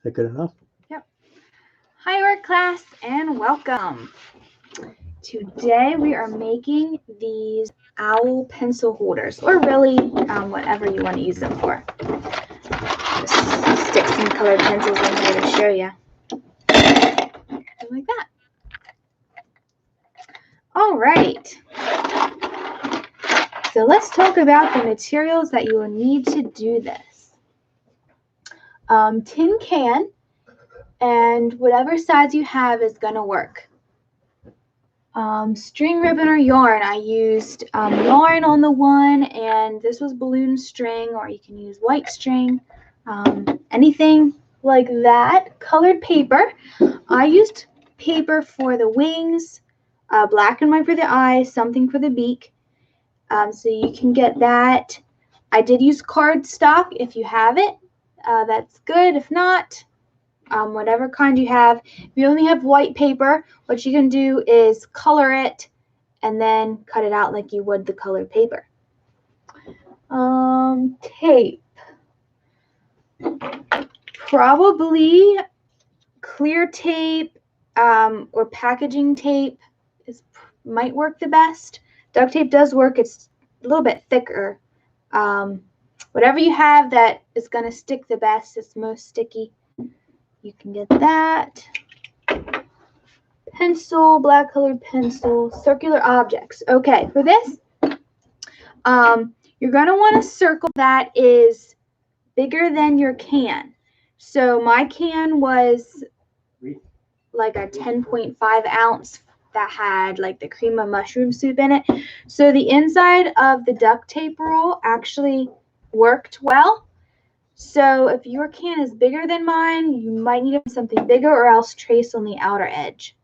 that good enough? Yep. Hi, art class, and welcome. Today we are making these owl pencil holders, or really whatever you want to use them for. Just stick some colored pencils in here to show you. Like that. All right. So let's talk about the materials that you will need to do this. Tin can, and whatever size you have is going to work. String, ribbon, or yarn. I used yarn on the one, and this was balloon string, or you can use white string, anything like that. Colored paper. I used paper for the wings, black and white for the eyes, something for the beak. So you can get that. I did use cardstock. If you have it, that's good. If not, whatever kind you have. If you only have white paper, what you can do is color it and then cut it out like you would the colored paper. Tape. Probably clear tape or packaging tape might work the best. Duct tape does work. It's a little bit thicker. Whatever you have that is going to stick the best, it's most sticky. You can get that. Pencil, black colored pencil, circular objects. Okay, for this, you're going to want a circle that is bigger than your can. So my can was like a 10.5 ounce that had like the cream of mushroom soup in it. So the inside of the duct tape roll actually worked well. So if your can is bigger than mine, you might need something bigger or else trace on the outer edge.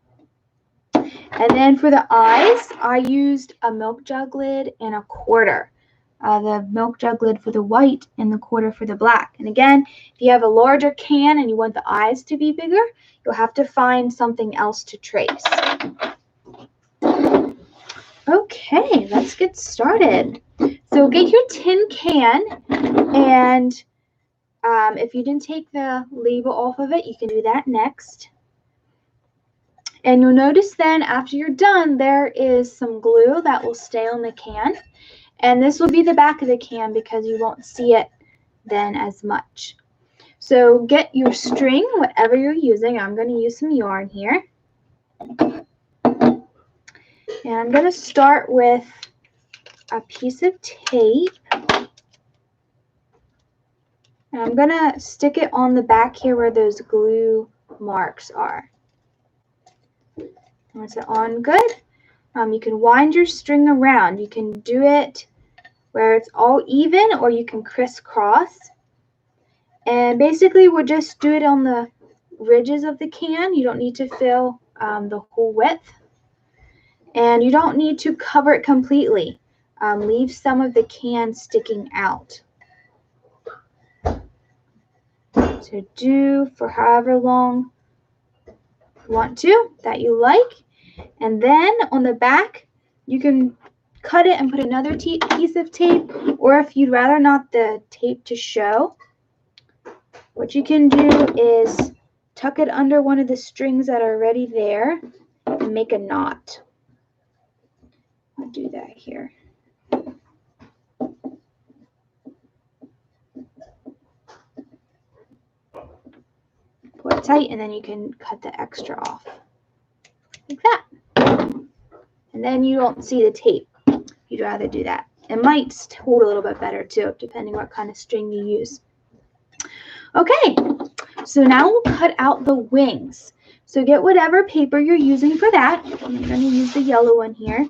And then for the eyes, I used a milk jug lid and a quarter. The milk jug lid for the white and the quarter for the black. And again, if you have a larger can and you want the eyes to be bigger, you'll have to find something else to trace. Okay, let's get started. So get your tin can, and if you didn't take the label off of it, you can do that next. And you'll notice then after you're done, there is some glue that will stay on the can. And this will be the back of the can because you won't see it then as much. So get your string, whatever you're using. I'm going to use some yarn here. And I'm going to start with a piece of tape. And I'm going to stick it on the back here where those glue marks are. Once it's on good, you can wind your string around. You can do it where it's all even, or you can crisscross. And basically we'll just do it on the ridges of the can. You don't need to fill the whole width. And you don't need to cover it completely. Leave some of the can sticking out. So do for however long you want to, that you like. And then on the back, you can cut it and put another piece of tape, or if you'd rather not the tape to show, what you can do is tuck it under one of the strings that are already there and make a knot. I'll do that here. Pull it tight, and then you can cut the extra off. Like that. And then you don't see the tape. You'd rather do that. It might hold a little bit better too, depending what kind of string you use. Okay, so now we'll cut out the wings. So get whatever paper you're using for that. I'm going to use the yellow one here.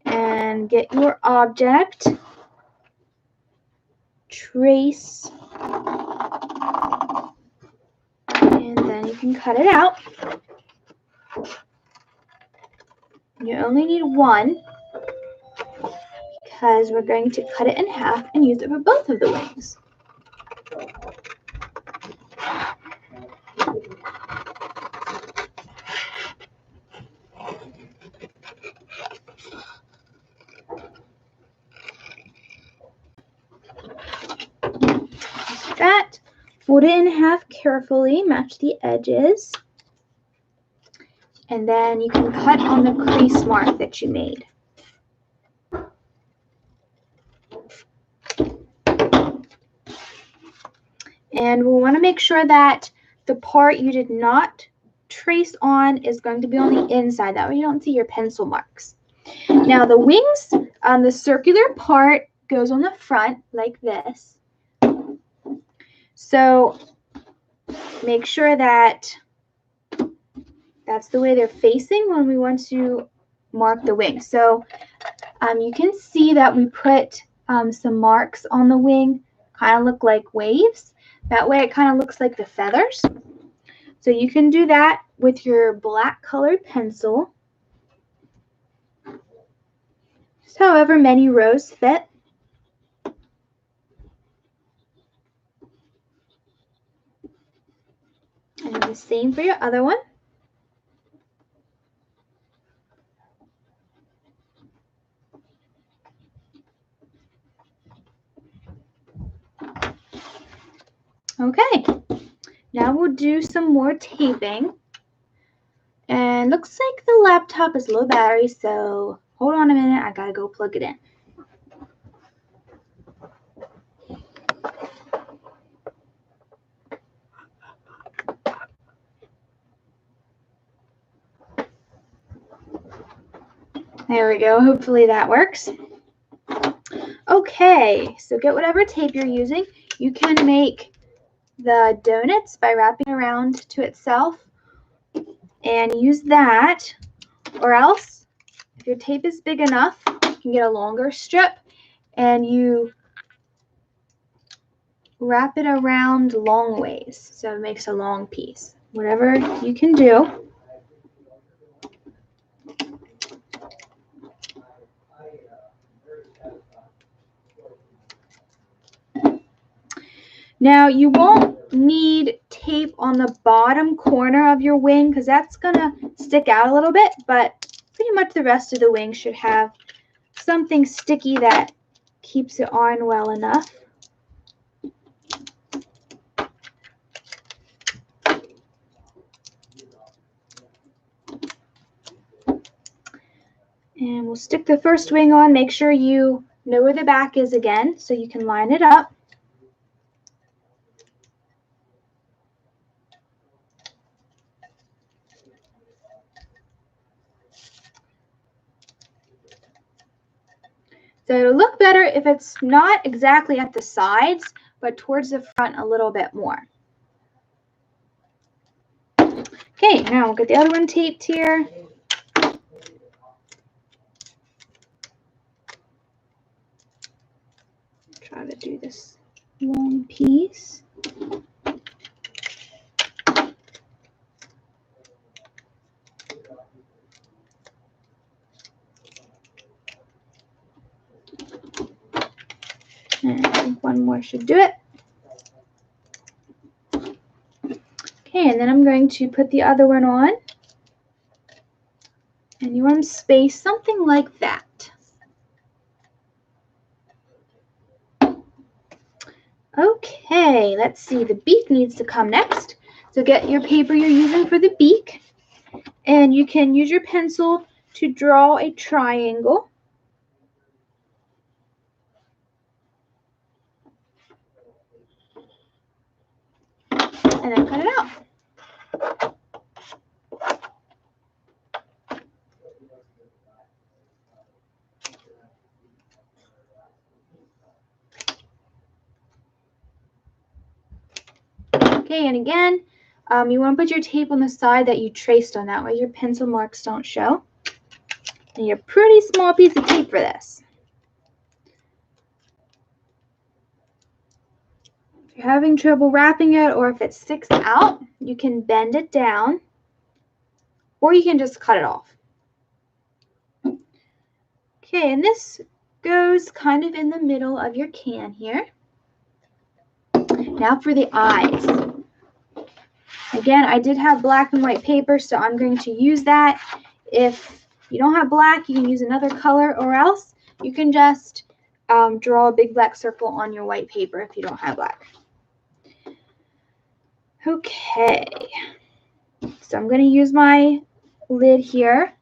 And get your object. Trace. And then you can cut it out. You only need one because we're going to cut it in half and use it for both of the wings. That. Fold it in half carefully, match the edges. And then you can cut on the crease mark that you made. And we'll want to make sure that the part you did not trace on is going to be on the inside. That way you don't see your pencil marks. Now the wings, the circular part goes on the front like this. So make sure that that's the way they're facing when we want to mark the wing. So you can see that we put some marks on the wing, kind of look like waves. That way it kind of looks like the feathers. So you can do that with your black colored pencil. Just however many rows fit. And the same for your other one. Okay, now we'll do some more taping. And looks like the laptop is low battery, so hold on a minute, I gotta go plug it in. There we go, hopefully that works. Okay, so get whatever tape you're using. You can make the donuts by wrapping around to itself and use that, or else if your tape is big enough, you can get a longer strip and you wrap it around long ways so it makes a long piece. Whatever you can do. Now you won't need tape on the bottom corner of your wing because that's gonna stick out a little bit, but pretty much the rest of the wing should have something sticky that keeps it on well enough. And we'll stick the first wing on. Make sure you know where the back is again so you can line it up. So it'll look better if it's not exactly at the sides, but towards the front a little bit more. Okay, now we'll get the other one taped here. Try to do this long piece. And one more should do it. Okay, and then I'm going to put the other one on. And you want to space something like that. Okay, let's see. The beak needs to come next. So get your paper you're using for the beak. And you can use your pencil to draw a triangle. And then cut it out. Okay, and again, you want to put your tape on the side that you traced on. That way your pencil marks don't show. And you're a pretty small piece of tape for this. If you're having trouble wrapping it or if it sticks out, you can bend it down or you can just cut it off. Okay, and this goes kind of in the middle of your can here. Now for the eyes. Again, I did have black and white paper, so I'm going to use that. If you don't have black, you can use another color, or else you can just draw a big black circle on your white paper if you don't have black. Okay, so I'm going to use my lid here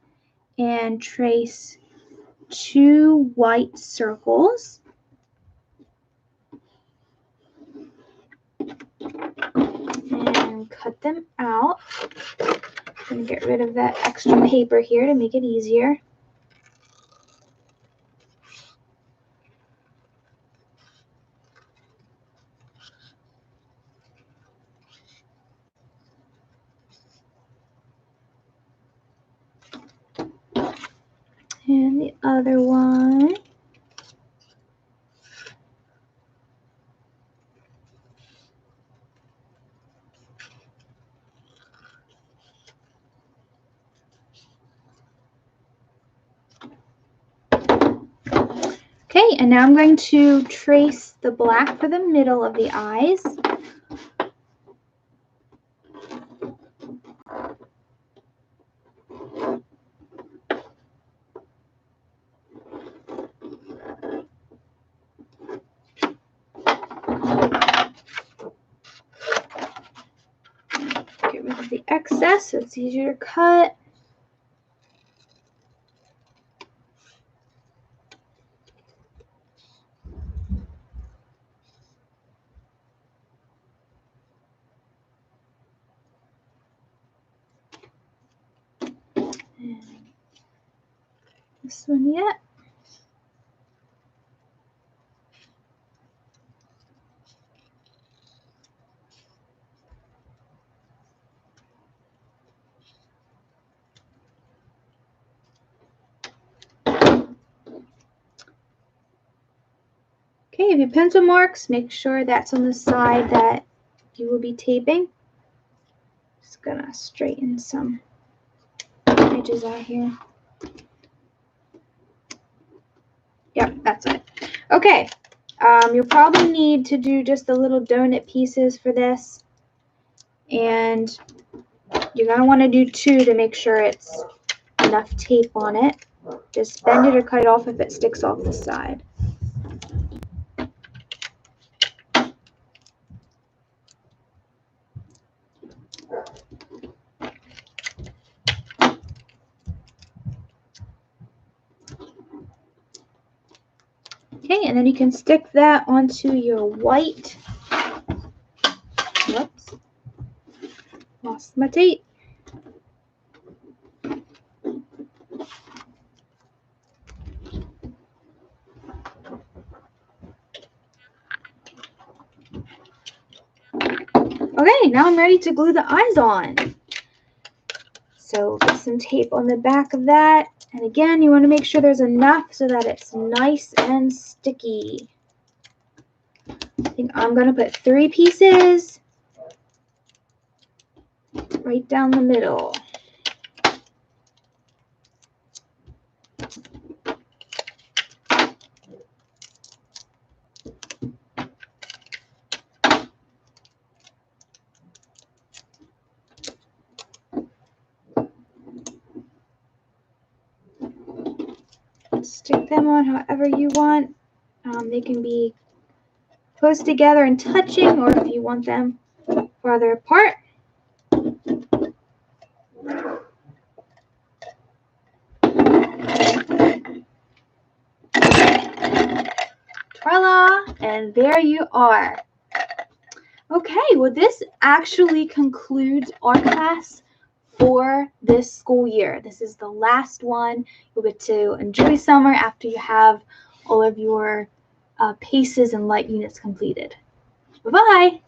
and trace 2 white circles. And cut them out. I'm going to get rid of that extra paper here to make it easier. And the other one. Okay, and now I'm going to trace the black for the middle of the eyes. Get rid of the excess so it's easier to cut. And this one yet. Okay, if you pencil marks, make sure that's on the side that you will be taping. Just gonna straighten some edges out here. Yep, that's it. Okay, you'll probably need to do just the little donut pieces for this. And you're gonna want to do 2 to make sure it's enough tape on it. Just bend it or cut it off if it sticks off the side. Okay, and then you can stick that onto your white. Whoops, lost my tape. Okay, now I'm ready to glue the eyes on. So get some tape on the back of that. And again, you want to make sure there's enough so that it's nice and sticky. I think I'm going to put 3 pieces right down the middle. Stick them on however you want. They can be close together and touching, or if you want them farther apart. Voila, and there you are. Okay, well, this actually concludes our class for this school year. This is the last one. You'll get to enjoy summer after you have all of your PACEs and light units completed. Bye-bye.